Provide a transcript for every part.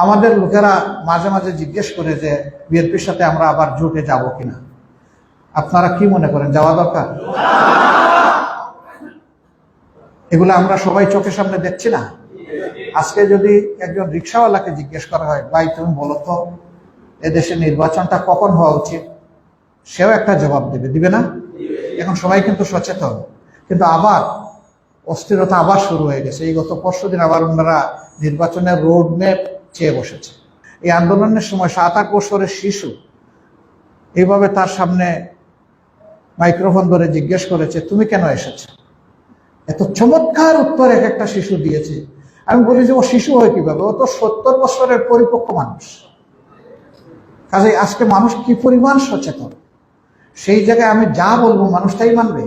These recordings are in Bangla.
আমাদের লোকেরা মাঝে মাঝে জিজ্ঞেস করে যে বিএনপির সাথে আমরা আবার জোটে যাব কিনা। আপনারা কি মনে করেন, যাওয়া দরকার? এগুলো আমরা সবাই চোখের সামনে দেখছি না। আজকে যদি একজন রিক্সাওয়ালাকে জিজ্ঞেস করা হয়, ভাই তুমি বলো তো এদেশে নির্বাচনটা কখন হওয়া উচিত, সেও একটা জবাব দিবে না? এখন সবাই কিন্তু সচেতন, কিন্তু আবার অস্থিরতা আবার শুরু হয়ে গেছে। এই গত পরশুদিন আবার ওনারা নির্বাচনের রোড ম্যাপ চেয়ে বসেছে। এই আন্দোলনের সময় 7-8 বছরের শিশু এইভাবে তার সামনে মাইক্রোফোন ধরে জিজ্ঞেস করেছে তুমি কেন এসেছ। এত চমৎকার উত্তর এক একটা শিশু দিয়েছে। আমি বলি যে ও শিশু হয় কিভাবে, ও তো 70 বছরের পরিপক্ক মানুষ। কাজে আজকে মানুষ কি পরিমাণ সচেতন, সেই জায়গায় আমি যা বলবো মানুষ তাই মানবে,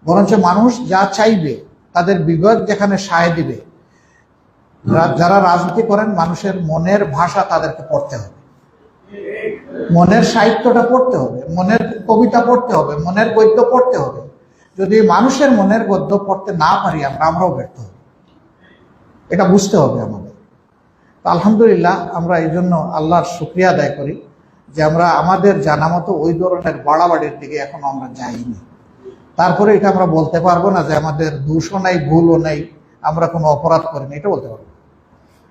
বরঞ্চ মানুষ যা চাইবে, তাদের বিবেক যেখানে সায় দিবে। যারা রাজনীতি করেন মানুষের মনের ভাষা তাদেরকে পড়তে হবে, মনের সাহিত্যটা পড়তে হবে, মনের কবিতা পড়তে হবে, মনের গদ্য পড়তে হবে। যদি মানুষের মনের গদ্য পড়তে না পারি আমরাও ব্যর্থ হব, এটা বুঝতে হবে আমাদের। আলহামদুলিল্লাহ আমরা এই জন্য আল্লাহর শুকরিয়া আদায় করি যে আমরা আমাদের জানা মতো ওই ধরনের বাড়াবাড়ির দিকে এখনো আমরা যাইনি। তারপরে এটা আমরা বলতে পারবো না যে আমাদের দোষও নাই, ভুলও নাই, আমরা কোনো অপরাধ করিনি, এটা বলতে পারবো।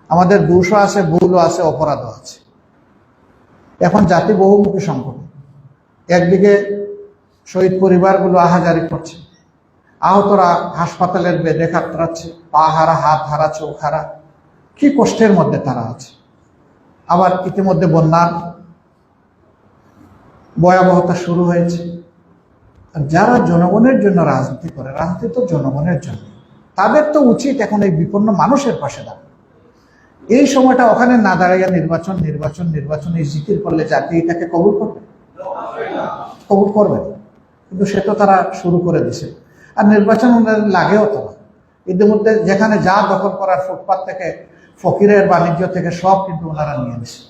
আমাদের দোষও আছে, ভুলও আছে, অপরাধও আছে। এখন জাতি বহুমুখী সংকট। একদিকে শহীদ পরিবারগুলো আহাজারি করছে, আহতরা হাসপাতালের বেডে কাতরাচ্ছে, পা হারা, হাত হারা, চোখ হারা, কি কষ্টের মধ্যে তারা আছে। আবার ইতিমধ্যে বন্যার ভয়াবহতা শুরু হয়েছে। আর যারা জনগণের জন্য রাজনীতি করে, রাজনীতি তো জনগণের জন্য, তাদের তো উচিত এখন এই বিপন্ন মানুষের পাশে দাঁড়ানো। এই সময়টা ওখানে না দাঁড়াইয়া নির্বাচন নির্বাচন নির্বাচন এই জিকির করলে জাতি এটাকে কবুল করবে? কবুল করবে। কিন্তু সে তো তারা শুরু করে দিছে। আর নির্বাচন লাগেও তো না। ইতিমধ্যে যেখানে যা দখল করার, ফুটপাত থেকে ফকিরের বাণিজ্য থেকে সব কিন্তু ওনারা নিয়ে নিছে।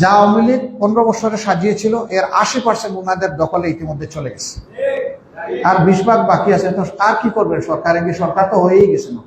যা আওয়ামী লীগ 15 বছরে সাজিয়েছিল এর 80% ওনাদের দখলে ইতিমধ্যে চলে গেছে, আর 20 ভাগ বাকি আছে। তো আর কি করবেন সরকার? সরকার তো হয়েই গেছে না।